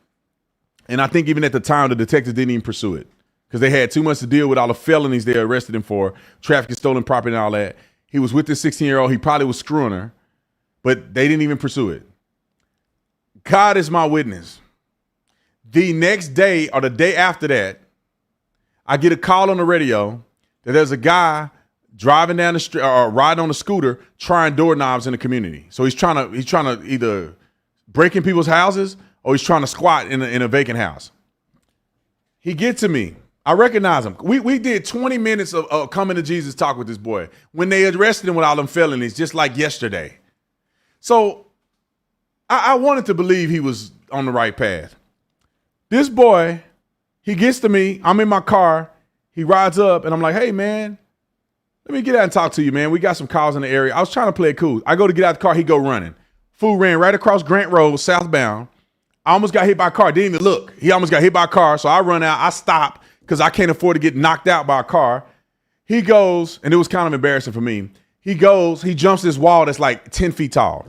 And I think even at the time, the detectives didn't even pursue it because they had too much to deal with all the felonies they arrested him for, trafficking stolen property and all that. He was with this 16-year-old. He probably was screwing her, but they didn't even pursue it. God is my witness. The next day or the day after that, I get a call on the radio that there's a guy driving down the street or riding on a scooter trying doorknobs in the community. So he's trying to either break in people's houses or he's trying to squat in a vacant house. He gets to me. I recognize him. We did 20 minutes of coming to Jesus talk with this boy when they arrested him with all them felonies just like yesterday. So I wanted to believe he was on the right path. This boy, he gets to me. I'm in my car. He rides up and I'm like, hey, man, let me get out and talk to you, man. We got some calls in the area. I was trying to play it cool. I go to get out the car. He go running. Fool ran right across Grant Road, southbound. I almost got hit by a car. Didn't even look. He almost got hit by a car. So I run out. I stop because I can't afford to get knocked out by a car. He goes, and it was kind of embarrassing for me. He jumps this wall that's like 10 feet tall.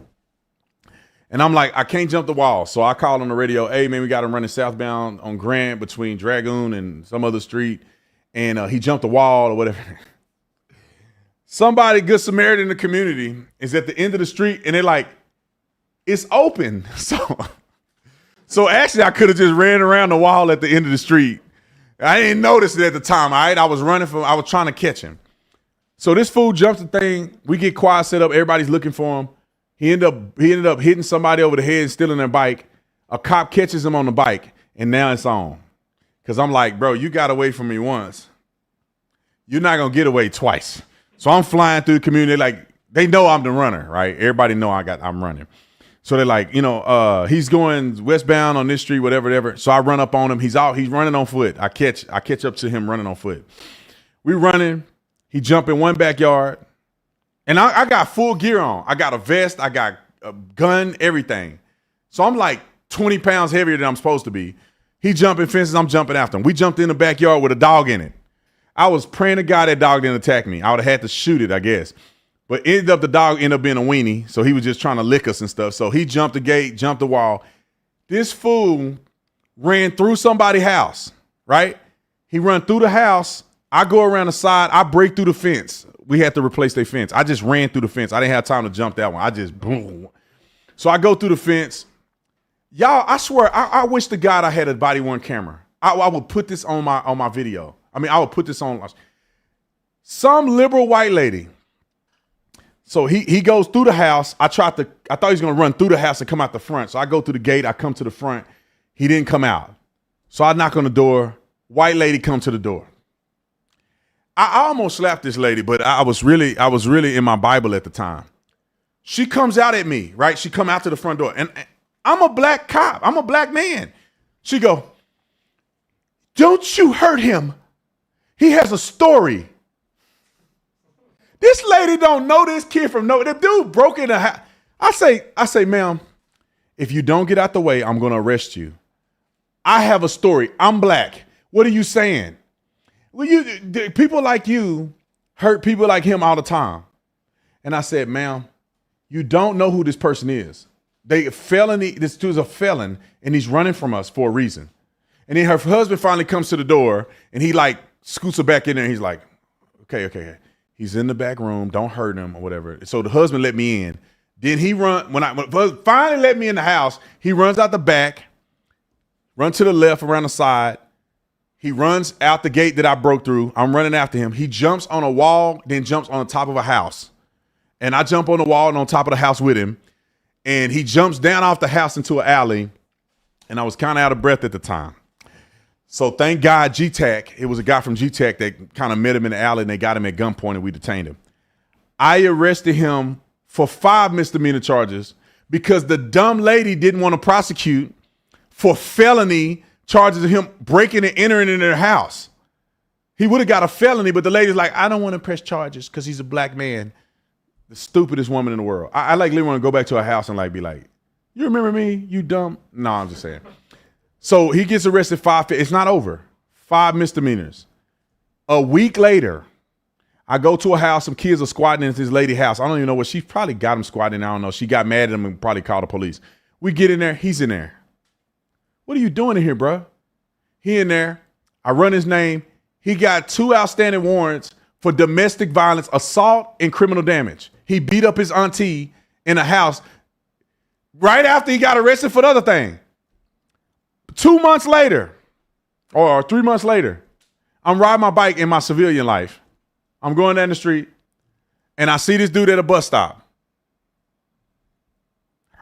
And I'm like, I can't jump the wall. So I called on the radio. Hey, man, we got him running southbound on Grant between Dragoon and some other street. And he jumped the wall or whatever. Somebody, Good Samaritan in the community, is at the end of the street. And they're like, it's open. So actually, I could have just ran around the wall at the end of the street. I didn't notice it at the time. All right, I was trying to catch him. So this fool jumps the thing. We get quiet set up. Everybody's looking for him. He ended up hitting somebody over the head and stealing their bike. A cop catches him on the bike, and now it's on. Because I'm like, bro, you got away from me once. You're not gonna get away twice. So I'm flying through the community. Like, they know I'm the runner, right? Everybody know I'm running. So they're like, he's going westbound on this street, whatever. So I run up on him. He's running on foot. I catch up to him running on foot. We running. He jump in one backyard. And I got full gear on. I got a vest. I got a gun, everything. So I'm like 20 pounds heavier than I'm supposed to be. He jumping fences. I'm jumping after him. We jumped in the backyard with a dog in it. I was praying to God that dog didn't attack me. I would have had to shoot it, I guess. But the dog ended up being a weenie, so he was just trying to lick us and stuff. So he jumped the gate, jumped the wall. This fool ran through somebody's house, right? He run through the house. I go around the side. I break through the fence. We had to replace their fence. I just ran through the fence. I didn't have time to jump that one. I just boom. So I go through the fence. Y'all, I swear, I wish to God I had a body-worn camera. I would put this on my video. I mean, I would put this on. Some liberal white lady. So he goes through the house. I thought he was going to run through the house and come out the front. So I go through the gate. I come to the front. He didn't come out. So I knock on the door. White lady come to the door. I almost slapped this lady, but I was really in my Bible at the time. She comes out at me, right? She come out to the front door. And I'm a black cop. I'm a black man. She go, don't you hurt him. He has a story. This lady don't know this kid from no. The dude broke in the house. I say, ma'am, if you don't get out the way, I'm going to arrest you. I have a story. I'm black. What are you saying? Well, people like you hurt people like him all the time. And I said, ma'am, you don't know who this person is. This dude's a felon, and he's running from us for a reason. And then her husband finally comes to the door, and he like scoots her back in there, and he's like, okay. He's in the back room. Don't hurt him or whatever. So the husband let me in. Then he when finally let me in the house, he runs out the back, run to the left around the side. He runs out the gate that I broke through. I'm running after him. He jumps on a wall, then jumps on the top of a house. And I jump on the wall and on top of the house with him. And he jumps down off the house into an alley. And I was kind of out of breath at the time. So thank God G-Tac, it was a guy from G-Tac that kind of met him in the alley and they got him at gunpoint and we detained him. I arrested him for 5 misdemeanor charges because the dumb lady didn't want to prosecute for felony charges of him breaking and entering in their house. He would have got a felony, but the lady's like, I don't want to press charges because he's a black man. The stupidest woman in the world. I like literally want to go back to her house and like be like, you remember me? You dumb? No, I'm just saying. So he gets arrested 5. It's not over. 5 misdemeanors. A week later, I go to a house. Some kids are squatting in this lady's house. I don't even know what. She probably got him squatting. I don't know. She got mad at him and probably called the police. We get in there. He's in there. What are you doing in here, bro? He in there. I run his name. He got 2 outstanding warrants for domestic violence, assault, and criminal damage. He beat up his auntie in a house right after he got arrested for the other thing. 2 months later, or 3 months later, I'm riding my bike in my civilian life. I'm going down the street, and I see this dude at a bus stop.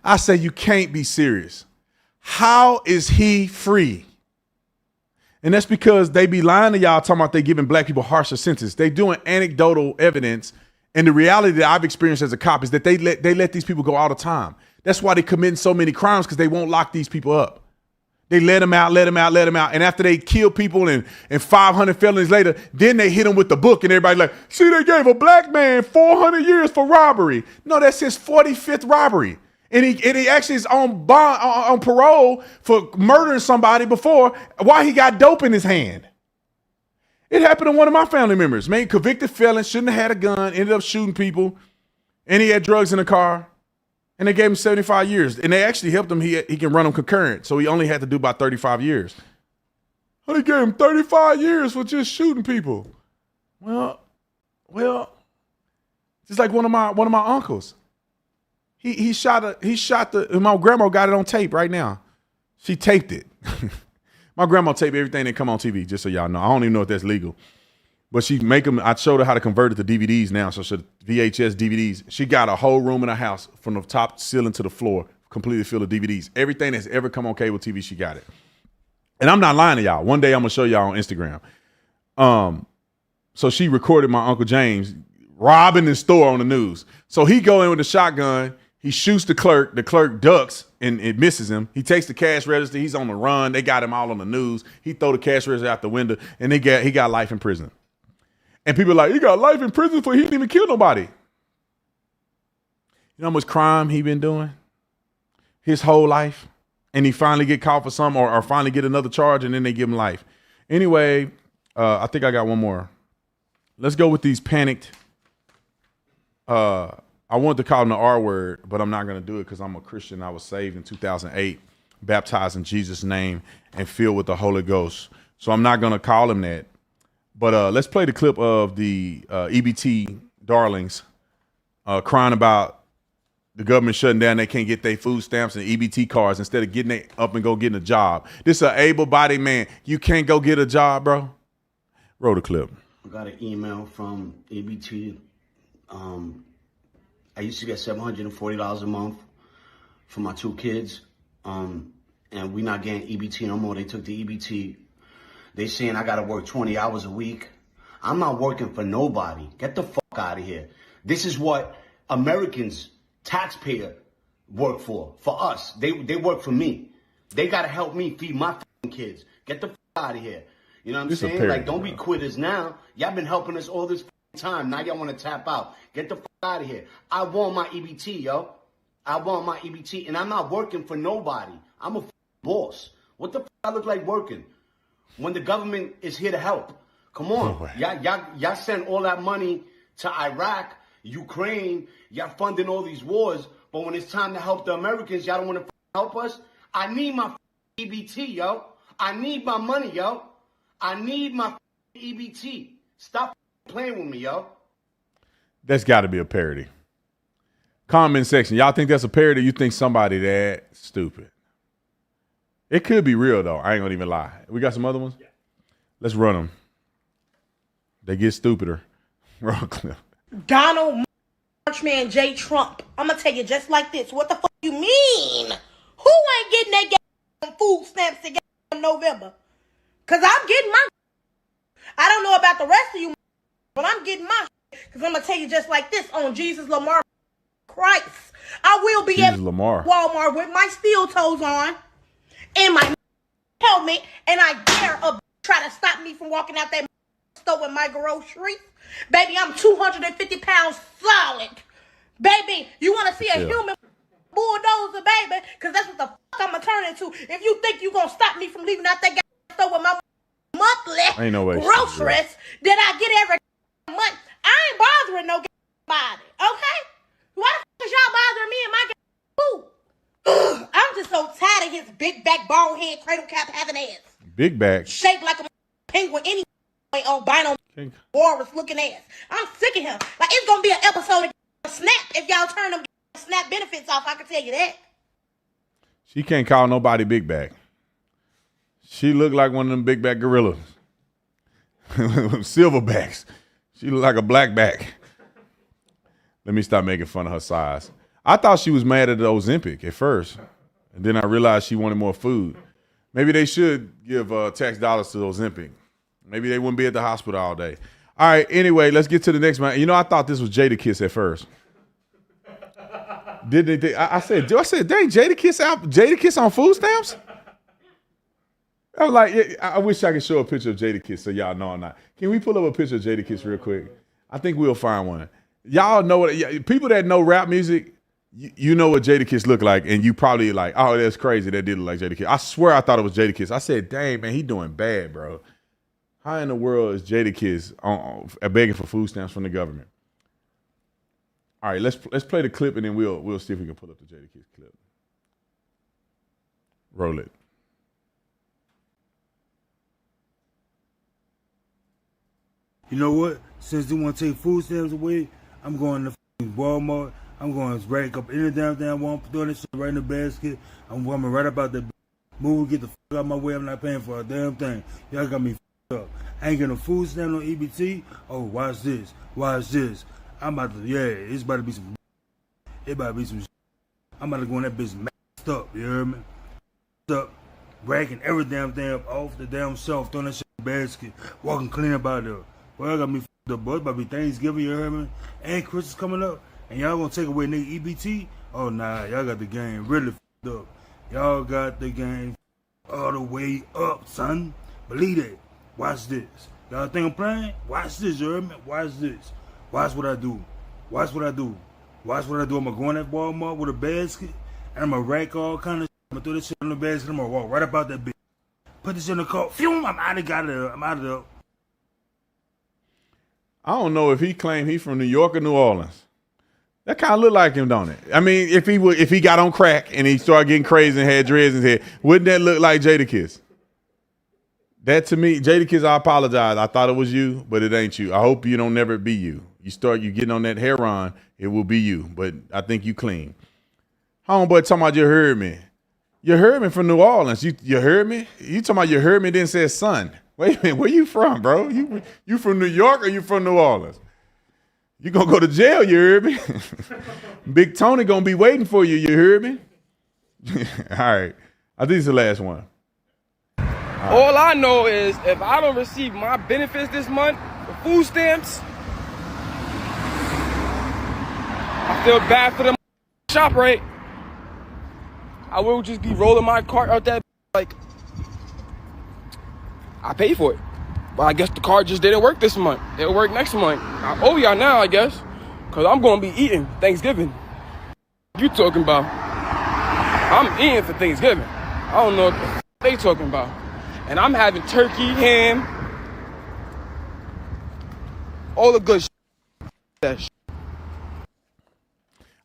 I say, you can't be serious. How is he free? And that's because they be lying to y'all talking about they giving black people harsher sentences. They doing anecdotal evidence. And the reality that I've experienced as a cop is that they let these people go all the time. That's why they committing so many crimes, because they won't lock these people up. They let them out. And after they kill people and 500 felonies later, then they hit them with the book and everybody's like, see, they gave a black man 400 years for robbery. No, that's his 45th robbery. And he actually is on bond, on parole for murdering somebody before while he got dope in his hand. It happened to one of my family members. Man, convicted felon, shouldn't have had a gun, ended up shooting people, and he had drugs in the car. And they gave him 75 years. And they actually helped him. He can run them concurrent. So he only had to do about 35 years. Well, they gave him 35 years for just shooting people. Well, just like one of my uncles. He shot my grandma got it on tape right now. She taped it. My grandma taped everything that come on TV, just so y'all know. I don't even know if that's legal. But she make them, I showed her how to convert it to DVDs now. So VHS DVDs. She got a whole room in her house from the top ceiling to the floor, completely filled with DVDs. Everything that's ever come on cable TV, she got it. And I'm not lying to y'all. One day I'm gonna show y'all on Instagram. So she recorded my Uncle James robbing the store on the news. So he go in with a shotgun, he shoots the clerk ducks and it misses him. He takes the cash register, he's on the run, they got him all on the news. He throw the cash register out the window and he got life in prison. And people are like, he got life in prison for he didn't even kill nobody. You know how much crime he been doing his whole life? And he finally get caught for something or finally get another charge and then they give him life. Anyway, I think I got one more. Let's go with these panicked. I wanted to call him the R word, but I'm not going to do it because I'm a Christian. I was saved in 2008, baptized in Jesus' name and filled with the Holy Ghost. So I'm not going to call him that. But let's play the clip of the EBT darlings crying about the government shutting down. They can't get their food stamps and EBT cards instead of getting up and go getting a job. This is an able-bodied man. You can't go get a job, bro. Roll the clip. I got an email from EBT. I used to get $740 a month for my 2 kids. And we not getting EBT no more. They took the EBT. They saying I got to work 20 hours a week. I'm not working for nobody. Get the fuck out of here. This is what Americans, taxpayer, work for us. They work for me. They got to help me feed my kids. Get the fuck out of here. You know what I'm saying? Like, don't be quitters now. Y'all been helping us all this time. Now y'all want to tap out. Get the fuck out of here. I want my EBT, yo. I want my EBT, and I'm not working for nobody. I'm a boss. What the fuck I look like working when the government is here to help? Come on. Y'all send all that money to Iraq, Ukraine. Y'all funding all these wars. But when it's time to help the Americans, y'all don't want to help us? I need my EBT, yo. I need my money, yo. I need my EBT. Stop playing with me, yo. That's got to be a parody. Comment section. Y'all think that's a parody? You think somebody that stupid? It could be real, though. I ain't going to even lie. We got some other ones? Yeah. Let's run them. They get stupider. Wrong clip. Donald Marchman J. Trump. I'm going to tell you just like this. What the fuck you mean? Who ain't getting that goddamn food stamps in November? Because I'm getting my. I don't know about the rest of you, but I'm getting my. Because I'm going to tell you just like this on Jesus Lamar Christ. I will be at Walmart with my steel toes on and my helmet, and I dare a try to stop me from walking out that store with my groceries. Baby, I'm 250 pounds solid. Baby, you want to see a human bulldozer, baby? Because that's what the fuck I'm going to turn into. If you think you're going to stop me from leaving out that store with my monthly groceries that I get every month, I ain't bothering no body, okay? Why the fuck is y'all bothering me and my food? I'm just so tired of his big back, bald head, cradle cap having ass. Big back. Shaped like a penguin, any albino walrus looking ass. I'm sick of him. Like, it's gonna be an episode of Snap if y'all turn them Snap benefits off, I can tell you that. She can't call nobody big back. She look like one of them big back gorillas. Silverbacks. She look like a black back. Let me stop making fun of her size. I thought she was mad at the Ozempic at first. And then I realized she wanted more food. Maybe they should give tax dollars to Ozempic. Maybe they wouldn't be at the hospital all day. All right, anyway, let's get to the next one. You know, I thought this was Jadakiss at first. I said, dang, Jadakiss on food stamps? I was like, I wish I could show a picture of Jadakiss so y'all know or not. Can we pull up a picture of Jadakiss real quick? I think we'll find one. Y'all know what, people that know rap music, you know what Jadakiss look like, and you probably like, oh, that's crazy. That did look like Jadakiss. I swear I thought it was Jadakiss. I said, dang, man, he doing bad, bro. How in the world is Jadakiss begging for food stamps from the government? All right, let's play the clip, and then we'll see if we can pull up the Jadakiss clip. Roll it. You know what? Since they want to take food stamps away, I'm going to Walmart. I'm going to rack up any damn thing I want, throw this shit right in the basket. I'm coming right about that move, get the fuck out of my way. I'm not paying for a damn thing. Y'all got me fucked up. I ain't getting a food stamp on EBT. Oh, watch this. Watch this. I'm about to, it's about to be some. It about to be some. I'm about to go in that bitch messed up. You hear me? Up, racking every damn thing up off the damn shelf, throwing that shit in the basket, walking clean about there. Well, I got me fucked up, boy. It's about to be Thanksgiving, you hear me? And Christmas coming up. And y'all gonna take away nigga EBT? Oh, nah, y'all got the game really fucked up. Y'all got the game all the way up, son. Believe it. Watch this. Y'all think I'm playing? Watch this, you heard me? Watch this. Watch what I do. Watch what I do. Watch what I do. I'm gonna go in that Walmart with a basket, and I'm gonna rack all kind of shit. I'm gonna throw this shit in the basket. I'm gonna walk right about that bitch. Put this in the car. Phew, I'm out of there. I'm out of there. I don't know if he claimed he from New York or New Orleans, That kind of look like him, don't it? I mean, if he got on crack and he started getting crazy and had dreads in his head, wouldn't that look like Jadakiss? That to me, Jadakiss, I apologize. I thought it was you, but it ain't you. I hope you don't never be you. You getting on that heroin, it will be you. But I think you clean. Homeboy talking about you heard me. You heard me from New Orleans. You heard me? You talking about you heard me then said son. Wait a minute, where you from, bro? You from New York or you from New Orleans? You gonna go to jail, you heard me? Big Tony gonna be waiting for you, you heard me? All right. I think it's the last one. All I know is if I don't receive my benefits this month, the food stamps, I feel bad for the shop rate. I will just be rolling my cart out that like I pay for it. But I guess the card just didn't work this month. It'll work next month. I owe y'all now, I guess, because I'm going to be eating Thanksgiving. What you talking about? I'm eating for Thanksgiving. I don't know what they talking about. And I'm having turkey, ham, all the good shit.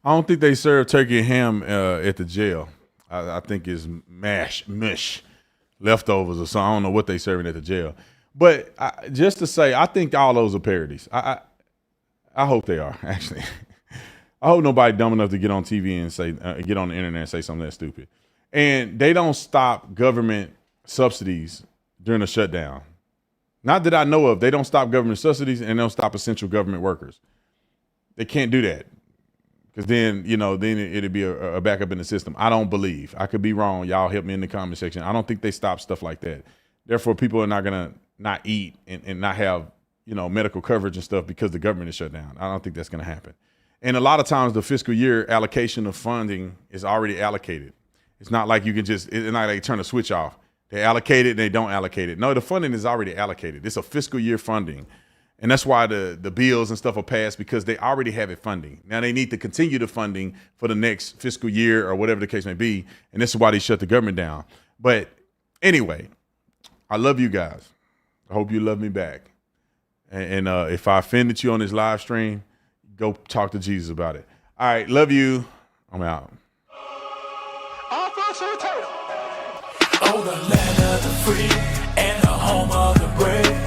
I don't think they serve turkey and ham at the jail. I think it's mush, leftovers or something. I don't know what they serving at the jail. But just to say, I think all those are parodies. I hope they are, actually. I hope nobody dumb enough to get on TV and say, get on the internet and say something that stupid. And they don't stop government subsidies during a shutdown. Not that I know of. They don't stop government subsidies and they don't stop essential government workers. They can't do that. Because then, then it'd be a backup in the system. I don't believe. I could be wrong. Y'all help me in the comment section. I don't think they stop stuff like that. Therefore, people are not going to not eat and not have, medical coverage and stuff because the government is shut down. I don't think that's going to happen. And a lot of times the fiscal year allocation of funding is already allocated. It's not like you can it's not like turn a switch off. They allocate it and they don't allocate it. No, the funding is already allocated. It's a fiscal year funding. And that's why the bills and stuff are passed because they already have it funding. Now they need to continue the funding for the next fiscal year or whatever the case may be. And this is why they shut the government down. But anyway, I love you guys. I hope you love me back. And if I offended you on this live stream, go talk to Jesus about it. All right, love you. I'm out. Oh, the land of the free and the home of the brave.